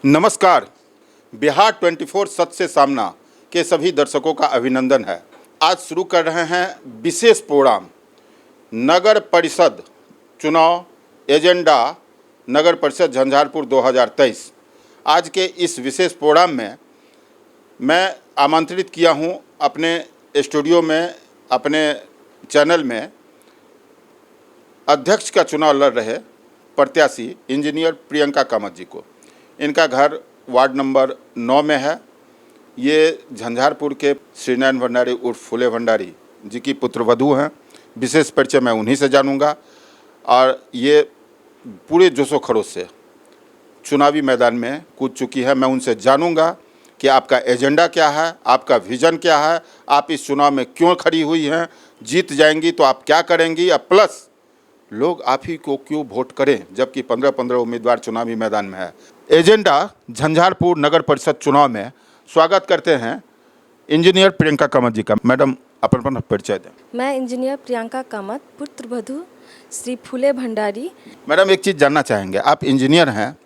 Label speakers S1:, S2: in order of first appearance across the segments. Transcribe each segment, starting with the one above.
S1: नमस्कार। बिहार 24 सच से सामना के सभी दर्शकों का अभिनंदन है। आज शुरू कर रहे हैं विशेष प्रोग्राम नगर परिषद चुनाव एजेंडा नगर परिषद झंझारपुर 2023। आज के इस विशेष प्रोग्राम में मैं आमंत्रित किया हूं अपने स्टूडियो में, अपने चैनल में अध्यक्ष का चुनाव लड़ रहे प्रत्याशी इंजीनियर प्रियंका कामत जी को। इनका घर वार्ड नंबर 9 में है। ये झंझारपुर के श्रीनारायण भंडारी उर्फ फूले भंडारी जी की पुत्रवधू हैं। विशेष परिचय मैं उन्हीं से जानूंगा और ये पूरे जोशो खरोश से चुनावी मैदान में कूद चुकी है। मैं उनसे जानूंगा कि आपका एजेंडा क्या है, आपका विज़न क्या है, आप इस चुनाव में क्यों खड़ी हुई हैं, जीत जाएंगी तो आप क्या करेंगी, या प्लस लोग आप ही को क्यों वोट करें जबकि 15-15 उम्मीदवार चुनावी मैदान में है। एजेंडा झंझारपुर नगर परिषद चुनाव में स्वागत करते हैं इंजीनियर प्रियंका कामत जी का। मैडम अपन परिचय दें।
S2: मैं इंजीनियर प्रियंका कामत, पुत्रवधू श्री फूले भंडारी।
S1: मैडम एक चीज़ जानना चाहेंगे, आप इंजीनियर हैं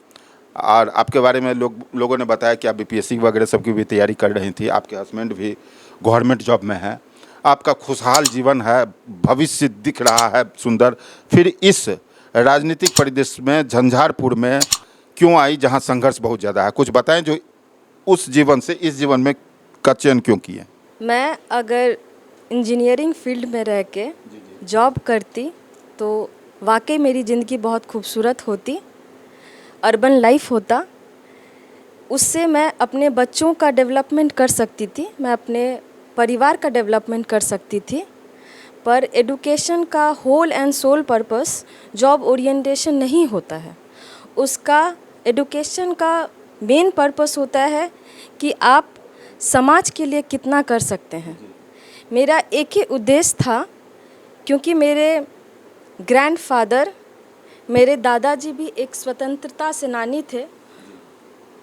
S1: और आपके बारे में लोगों ने बताया कि आप बीपीएससी वगैरह सबकी भी तैयारी कर रही थी। आपके हस्बैंड भी गवर्नमेंट जॉब में है, आपका खुशहाल जीवन है, भविष्य दिख रहा है सुंदर। फिर इस राजनीतिक परिदृश्य में झंझारपुर में क्यों आई जहां संघर्ष बहुत ज़्यादा है? कुछ बताएं जो उस जीवन से इस जीवन में का चयन क्यों किए?
S2: मैं अगर इंजीनियरिंग फील्ड में रह के जॉब करती तो वाकई मेरी ज़िंदगी बहुत खूबसूरत होती, अर्बन लाइफ होता। उससे मैं अपने बच्चों का डेवलपमेंट कर सकती थी, मैं अपने परिवार का डेवलपमेंट कर सकती थी। पर एडुकेशन का whole and sole purpose job orientation नहीं होता है। उसका एडुकेशन का मेन पर्पस होता है कि आप समाज के लिए कितना कर सकते हैं। मेरा एक ही उद्देश्य था, क्योंकि मेरे ग्रैंडफादर, मेरे दादाजी भी एक स्वतंत्रता सेनानी थे।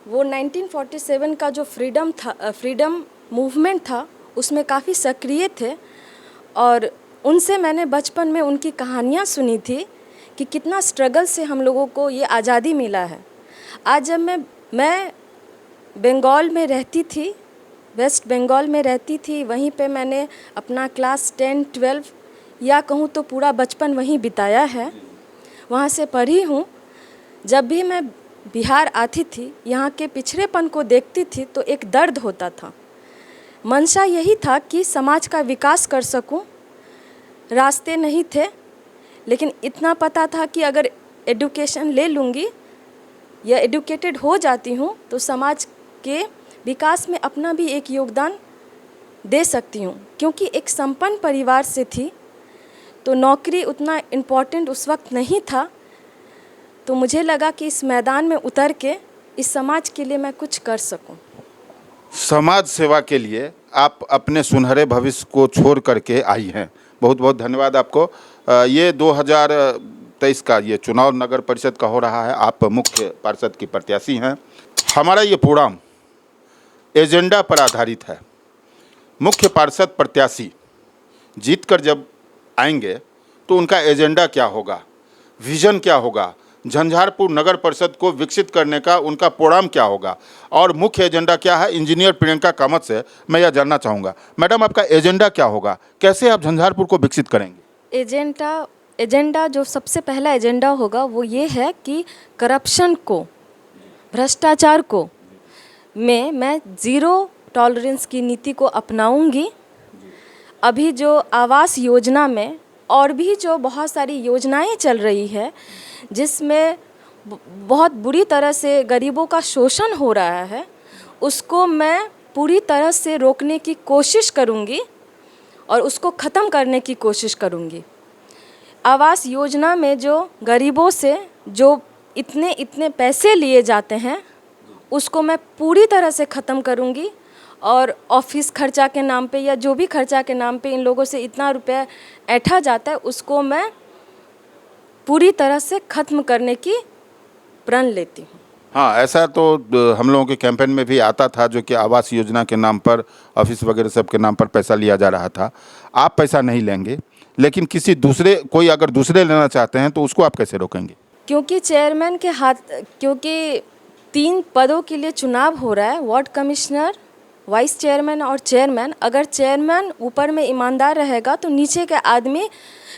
S2: वो 1947 का जो फ्रीडम मूवमेंट था उसमें काफ़ी सक्रिय थे और उनसे मैंने बचपन में उनकी कहानियाँ सुनी थी कि कितना स्ट्रगल से हम लोगों को ये आज़ादी मिला है। आज जब मैं बंगाल में रहती थी, वेस्ट बंगाल में रहती थी, वहीं पे मैंने अपना क्लास 10-12 या कहूँ तो पूरा बचपन वहीं बिताया है, वहाँ से पढ़ी हूँ। जब भी मैं बिहार आती थी, यहाँ के पिछड़ेपन को देखती थी तो एक दर्द होता था। मंशा यही था कि समाज का विकास कर सकूं। रास्ते नहीं थे, लेकिन इतना पता था कि अगर एडुकेशन ले लूँगी या एडुकेटेड हो जाती हूँ तो समाज के विकास में अपना भी एक योगदान दे सकती हूँ। क्योंकि एक संपन्न परिवार से थी तो नौकरी उतना इम्पोर्टेंट उस वक्त नहीं था, तो मुझे लगा कि इस मैदान में उतर के इस समाज के लिए मैं कुछ कर सकूँ।
S1: समाज सेवा के लिए आप अपने सुनहरे भविष्य को छोड़ करके आई हैं। बहुत बहुत धन्यवाद आपको। ये 2023 का ये चुनाव नगर परिषद का हो रहा है। आप मुख्य पार्षद की प्रत्याशी हैं। हमारा ये प्रोग्राम एजेंडा पर आधारित है। मुख्य पार्षद प्रत्याशी जीतकर जब आएंगे तो उनका एजेंडा क्या होगा, विजन क्या होगा, झंझारपुर नगर परिषद को विकसित करने का उनका प्रोग्राम क्या होगा और मुख्य एजेंडा क्या है, इंजीनियर प्रियंका कामत से मैं यह जानना चाहूँगा। मैडम आपका एजेंडा क्या होगा, कैसे आप झंझारपुर को विकसित करेंगे?
S2: एजेंडा जो सबसे पहला एजेंडा होगा वो ये है कि करप्शन को, भ्रष्टाचार को मैं ज़ीरो टॉलरेंस की नीति को अपनाऊंगी। अभी जो आवास योजना में और भी जो बहुत सारी योजनाएं चल रही है जिसमें बहुत बुरी तरह से गरीबों का शोषण हो रहा है, उसको मैं पूरी तरह से रोकने की कोशिश करूंगी और उसको ख़त्म करने की कोशिश करूंगी। आवास योजना में जो गरीबों से जो इतने पैसे लिए जाते हैं उसको मैं पूरी तरह से ख़त्म करूंगी और ऑफिस खर्चा के नाम पे या जो भी खर्चा के नाम पे इन लोगों से इतना रुपया ऐंठा जाता है उसको मैं पूरी तरह से ख़त्म करने की प्रण लेती हूँ।
S1: हाँ, ऐसा तो हम लोगों के कैंपेन में भी आता था, जो कि आवास योजना के नाम पर, ऑफिस वगैरह सब के नाम पर पैसा लिया जा रहा था। आप पैसा नहीं लेंगे, लेकिन किसी दूसरे, कोई अगर दूसरे लेना चाहते हैं तो उसको आप कैसे रोकेंगे?
S2: क्योंकि चेयरमैन के हाथ, क्योंकि 3 पदों के लिए चुनाव हो रहा है, वार्ड कमिश्नर, वाइस चेयरमैन और चेयरमैन। अगर चेयरमैन ऊपर में ईमानदार रहेगा तो नीचे के आदमी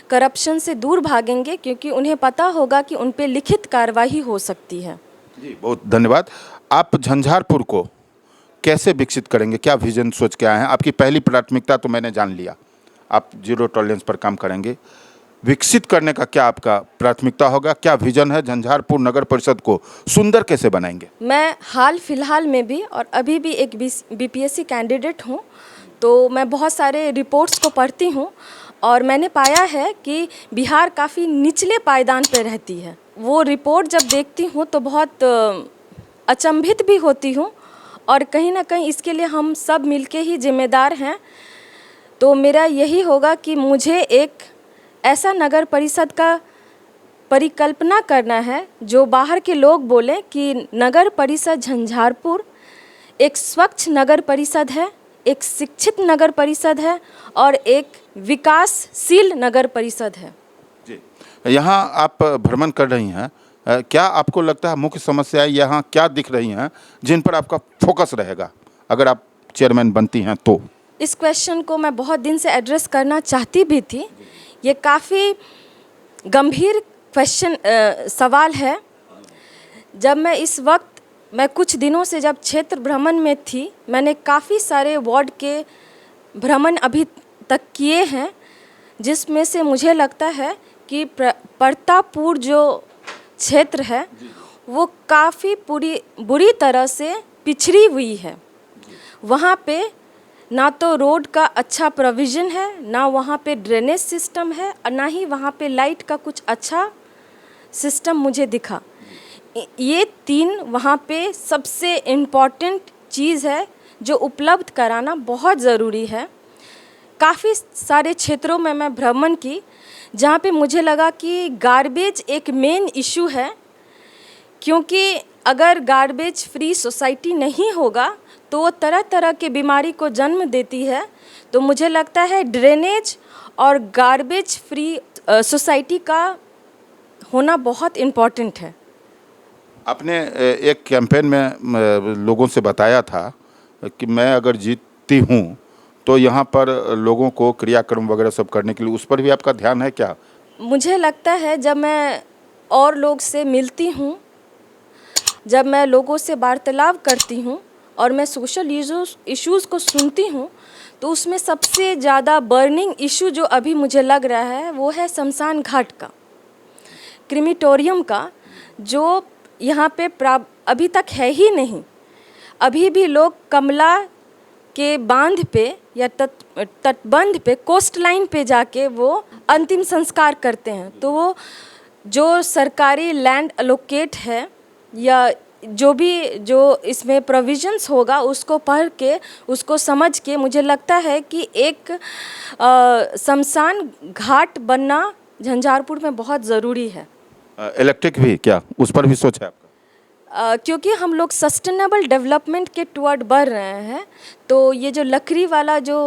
S2: करप्शन से दूर भागेंगे, क्योंकि उन्हें पता होगा कि उन पे लिखित कार्रवाई हो सकती है।
S1: जी, बहुत धन्यवाद। आप झंझारपुर को कैसे विकसित करेंगे, क्या विजन सोच के आए हैं? आपकी पहली प्राथमिकता तो मैंने जान लिया, आप जीरो टॉलरेंस पर काम करेंगे। विकसित करने का क्या आपका प्राथमिकता होगा, क्या विजन है? झंझारपुर नगर परिषद को सुंदर कैसे बनाएंगे?
S2: मैं हाल फिलहाल में भी और अभी भी एक बीपीएससी कैंडिडेट हूँ, तो मैं बहुत सारे रिपोर्ट्स को पढ़ती हूँ और मैंने पाया है कि बिहार काफ़ी निचले पायदान पर रहती है। वो रिपोर्ट जब देखती हूँ तो बहुत अचंभित भी होती हूँ, और कहीं ना कहीं इसके लिए हम सब मिलके ही जिम्मेदार हैं। तो मेरा यही होगा कि मुझे एक ऐसा नगर परिषद का परिकल्पना करना है जो बाहर के लोग बोलें कि नगर परिषद झंझारपुर एक स्वच्छ नगर परिषद है, एक शिक्षित नगर परिषद है और एक विकासशील नगर परिषद है।
S1: जी, यहाँ आप भ्रमण कर रही हैं, क्या आपको लगता है मुख्य समस्याएं यहाँ क्या दिख रही हैं जिन पर आपका फोकस रहेगा अगर आप चेयरमैन बनती हैं तो?
S2: इस क्वेश्चन को मैं बहुत दिन से एड्रेस करना चाहती भी थी। ये काफ़ी गंभीर सवाल है। जब मैं कुछ दिनों से जब क्षेत्र भ्रमण में थी, मैंने काफ़ी सारे वार्ड के भ्रमण अभी तक किए हैं, जिसमें से मुझे लगता है कि प्रतापपुर जो क्षेत्र है वो काफ़ी बुरी तरह से पिछड़ी हुई है। वहाँ पे ना तो रोड का अच्छा प्रोविज़न है, ना वहाँ पे ड्रेनेज सिस्टम है, और ना ही वहाँ पे लाइट का कुछ अच्छा सिस्टम मुझे दिखा। ये 3 वहाँ पे सबसे इम्पॉर्टेंट चीज़ है जो उपलब्ध कराना बहुत ज़रूरी है। काफ़ी सारे क्षेत्रों में मैं भ्रमण की जहाँ पे मुझे लगा कि गार्बेज एक मेन इशू है, क्योंकि अगर गार्बेज फ्री सोसाइटी नहीं होगा तो वो तरह तरह के बीमारी को जन्म देती है। तो मुझे लगता है ड्रेनेज और गार्बेज फ्री सोसाइटी का होना बहुत इम्पॉर्टेंट है।
S1: आपने एक कैंपेन में लोगों से बताया था कि मैं अगर जीतती हूँ तो यहाँ पर लोगों को क्रियाक्रम वगैरह सब करने के लिए, उस पर भी आपका ध्यान है क्या?
S2: मुझे लगता है जब मैं और लोग से मिलती हूँ, जब मैं लोगों से वार्तालाप करती हूँ और मैं सोशल इश्यूज़ को सुनती हूँ, तो उसमें सबसे ज़्यादा बर्निंग इशू जो अभी मुझे लग रहा है वो है शमशान घाट का, क्रीमेटोरियम का, जो यहाँ पे अभी तक है ही नहीं। अभी भी लोग कमला के बांध पे या तटबंध पे, कोस्ट लाइन पे जाके वो अंतिम संस्कार करते हैं। तो वो जो सरकारी लैंड एलोकेट है या जो इसमें प्रोविजंस होगा उसको पढ़ के, उसको समझ के, मुझे लगता है कि एक शमशान घाट बनना झंझारपुर में बहुत ज़रूरी है।
S1: इलेक्ट्रिक भी क्या, उस पर भी सोचा है आपका?
S2: क्योंकि हम लोग सस्टेनेबल डेवलपमेंट के टुवर्ड बढ़ रहे हैं, तो ये जो लकड़ी वाला जो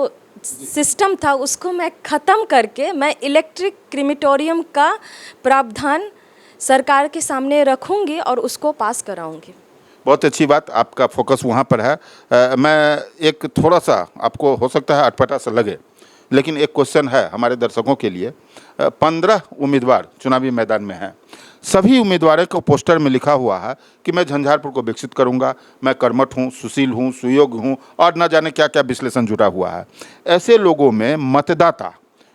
S2: सिस्टम था उसको मैं ख़त्म करके मैं इलेक्ट्रिक क्रीमेटोरियम का प्रावधान सरकार के सामने रखूंगी और उसको पास कराऊंगी।
S1: बहुत अच्छी बात, आपका फोकस वहाँ पर है। मैं एक थोड़ा सा, आपको हो सकता है अटपटा सा लगे, लेकिन एक क्वेश्चन है हमारे दर्शकों के लिए। 15 उम्मीदवार चुनावी मैदान में हैं। सभी उम्मीदवारों को पोस्टर में लिखा हुआ है कि मैं झंझारपुर को विकसित करूंगा, मैं कर्मठ हूं, सुशील हूं, सुयोग्य हूं, और न जाने क्या क्या विश्लेषण जुड़ा हुआ है। ऐसे लोगों में मतदाता,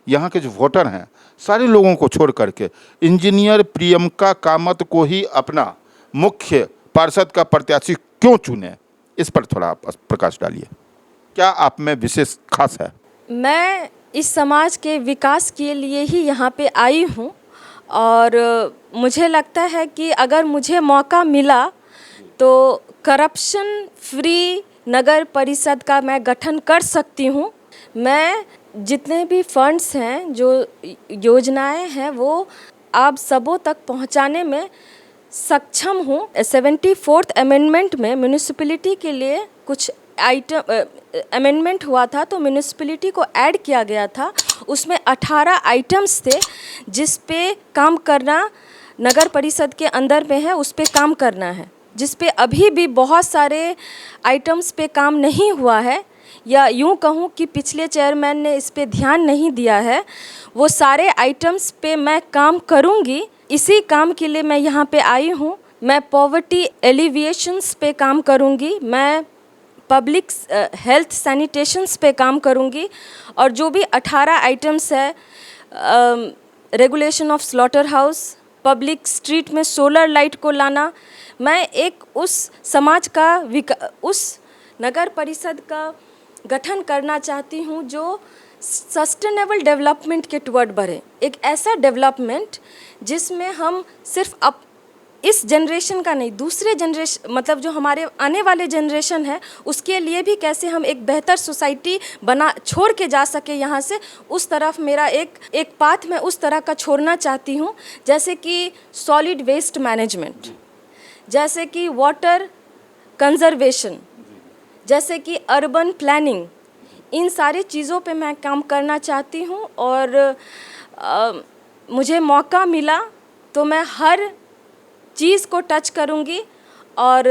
S1: यहाँ के जो वोटर हैं, सारे लोगों को छोड़ करके इंजीनियर प्रियंका कामत को ही अपना मुख्य पार्षद का प्रत्याशी क्यों चुने, इस पर थोड़ा आप प्रकाश डालिए। क्या आप में विशेष खास है?
S2: मैं इस समाज के विकास के लिए ही यहाँ पे आई हूँ, और मुझे लगता है कि अगर मुझे मौका मिला तो करप्शन फ्री नगर परिषद का मैं गठन कर सकती हूँ। मैं जितने भी फंड्स हैं, जो योजनाएं हैं, वो आप सबों तक पहुँचाने में सक्षम हूँ। 74th अमेंडमेंट में म्यूनिसिपैलिटी के लिए कुछ अमेंडमेंट हुआ था, तो म्यूनिसिपैलिटी को ऐड किया गया था। उसमें 18 आइटम्स थे जिस पे काम करना नगर परिषद के अंदर में है, उस पे काम करना है। जिस पे अभी भी बहुत सारे आइटम्स पे काम नहीं हुआ है, या यूँ कहूँ कि पिछले चेयरमैन ने इस पे ध्यान नहीं दिया है, वो सारे आइटम्स पे मैं काम करूँगी। इसी काम के लिए मैं यहाँ पे आई हूँ। मैं पॉवर्टी एलिविएशंस पे काम करूँगी, मैं पब्लिक हेल्थ सैनिटेशंस पे काम करूँगी, और जो भी 18 आइटम्स है, regulation of slaughter house, public street में सोलर लाइट को लाना, मैं एक उस समाज का उस नगर परिषद का गठन करना चाहती हूँ जो सस्टेनेबल डेवलपमेंट के टुवर्ड बढ़े। एक ऐसा डेवलपमेंट जिसमें हम सिर्फ इस जनरेशन का नहीं, दूसरे जनरेशन मतलब जो हमारे आने वाले जनरेशन है उसके लिए भी कैसे हम एक बेहतर सोसाइटी बना छोड़ के जा सके यहाँ से, उस तरफ मेरा एक पाथ मैं उस तरह का छोड़ना चाहती हूँ। जैसे कि सॉलिड वेस्ट मैनेजमेंट, जैसे कि वाटर कंजर्वेशन, जैसे कि अर्बन प्लानिंग, इन सारी चीज़ों पे मैं काम करना चाहती हूँ। और मुझे मौका मिला तो मैं हर चीज़ को टच करूँगी, और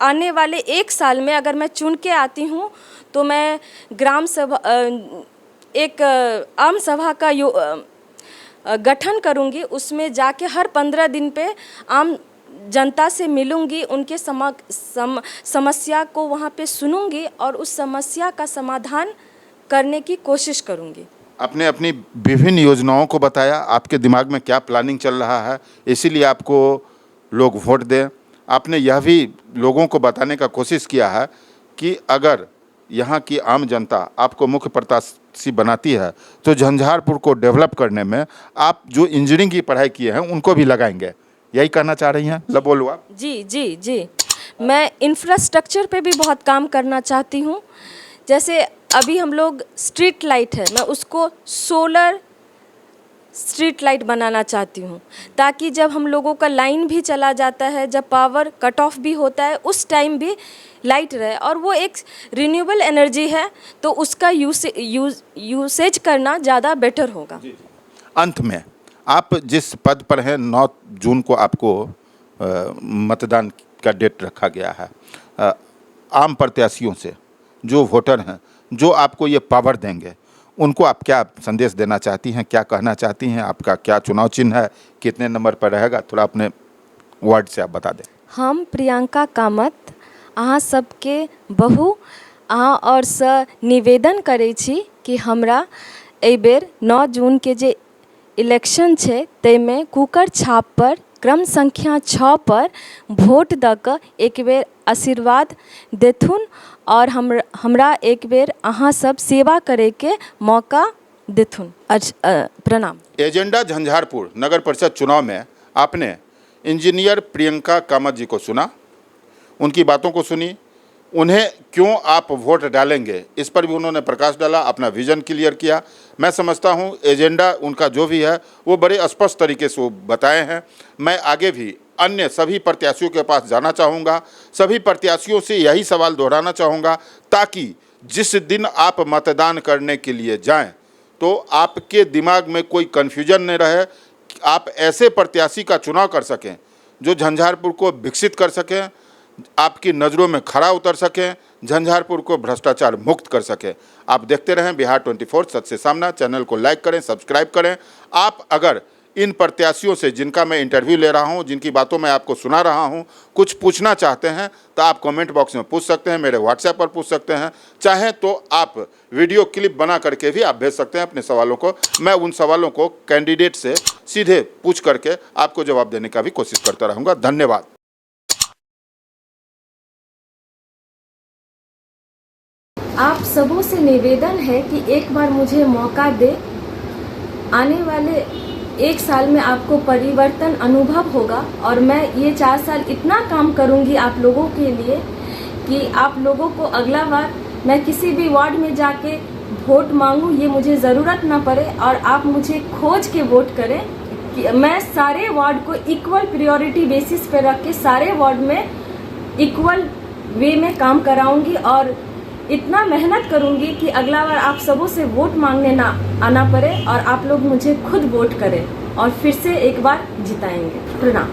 S2: आने वाले 1 साल में अगर मैं चुन के आती हूँ तो मैं ग्राम सभा एक आम सभा का गठन करूँगी। उसमें जाके हर 15 दिन पे आम जनता से मिलूँगी, उनके समस्या को वहाँ पे सुनूँगी और उस समस्या का समाधान करने की कोशिश करूँगी।
S1: आपने अपनी विभिन्न योजनाओं को बताया, आपके दिमाग में क्या प्लानिंग चल रहा है, इसीलिए आपको लोग वोट दें। आपने यह भी लोगों को बताने का कोशिश किया है कि अगर यहाँ की आम जनता आपको मुख्य प्रत्याशी बनाती है तो झंझारपुर को डेवलप करने में आप जो इंजीनियरिंग की पढ़ाई किए हैं उनको भी लगाएंगे। यही कहना चाह रही हैं? बोलो आप।
S2: जी, मैं इंफ्रास्ट्रक्चर पे भी बहुत काम करना चाहती हूँ। जैसे अभी हम लोग स्ट्रीट लाइट है, मैं उसको सोलर स्ट्रीट लाइट बनाना चाहती हूँ, ताकि जब हम लोगों का लाइन भी चला जाता है, जब पावर कट ऑफ भी होता है, उस टाइम भी लाइट रहे। और वो एक रिन्यूएबल एनर्जी है तो उसका यूसेज करना ज़्यादा बेटर होगा।
S1: अंत में आप जिस पद पर हैं, 9 जून को आपको मतदान का डेट रखा गया है। आम प्रत्याशियों से जो वोटर हैं, जो आपको ये पावर देंगे, उनको आप क्या संदेश देना चाहती हैं, क्या कहना चाहती हैं? आपका क्या चुनाव चिन्ह है, कितने नंबर पर रहेगा, थोड़ा अपने वर्ड से आप बता दें।
S2: हम प्रियंका कामत अहाँ सबके बहु अहाँ और सँ निवेदन करै छी कि हमरा एहि बेर 9 जून के जे इलेक्शन छै ताहिमे कुकर छाप पर क्रम संख्या 6 पर वोट दऽ कऽ एक बेर आशीर्वाद देथुन, और हमरा एक बेर अहाँ सब सेवा करे के मौका देथुन। प्रणाम।
S1: एजेंडा झंझारपुर नगर परिषद चुनाव में आपने इंजीनियर प्रियंका कामत जी को सुना, उनकी बातों को सुनी, उन्हें क्यों आप वोट डालेंगे इस पर भी उन्होंने प्रकाश डाला, अपना विजन क्लियर किया। मैं समझता हूं एजेंडा उनका जो भी है वो बड़े स्पष्ट तरीके से वो बताए हैं। मैं आगे भी अन्य सभी प्रत्याशियों के पास जाना चाहूँगा, सभी प्रत्याशियों से यही सवाल दोहराना चाहूँगा, ताकि जिस दिन आप मतदान करने के लिए जाएं तो आपके दिमाग में कोई कन्फ्यूजन नहीं रहे, आप ऐसे प्रत्याशी का चुनाव कर सकें जो झंझारपुर को विकसित कर सकें, आपकी नज़रों में खरा उतर सकें, झंझारपुर को भ्रष्टाचार मुक्त कर सकें। आप देखते रहें बिहार 24 सच से सामना। चैनल को लाइक करें, सब्सक्राइब करें। आप अगर इन प्रत्याशियों से जिनका मैं इंटरव्यू ले रहा हूं, जिनकी बातों में आपको सुना रहा हूं, कुछ पूछना चाहते हैं तो आप कमेंट बॉक्स में पूछ सकते हैं, मेरे व्हाट्सएप पर पूछ सकते हैं, चाहे तो आप वीडियो क्लिप बना करके भी आप भेज सकते हैं अपने सवालों को। मैं उन सवालों को कैंडिडेट से सीधे पूछ करके आपको जवाब देने का भी कोशिश करता रहूँगा। धन्यवाद।
S2: आप सबों से निवेदन है कि एक बार मुझे मौका दे। आने वाले 1 साल में आपको परिवर्तन अनुभव होगा, और मैं ये 4 साल इतना काम करूंगी आप लोगों के लिए कि आप लोगों को अगला बार मैं किसी भी वार्ड में जाके वोट मांगूं ये मुझे ज़रूरत ना पड़े, और आप मुझे खोज के वोट करें कि मैं सारे वार्ड को इक्वल प्रायोरिटी बेसिस पे रख के सारे वार्ड में इक्वल वे में काम कराऊंगी, और इतना मेहनत करूंगी कि अगला बार आप सबों से वोट मांगने ना आना पड़े और आप लोग मुझे खुद वोट करें और फिर से एक बार जिताएंगे। प्रणाम।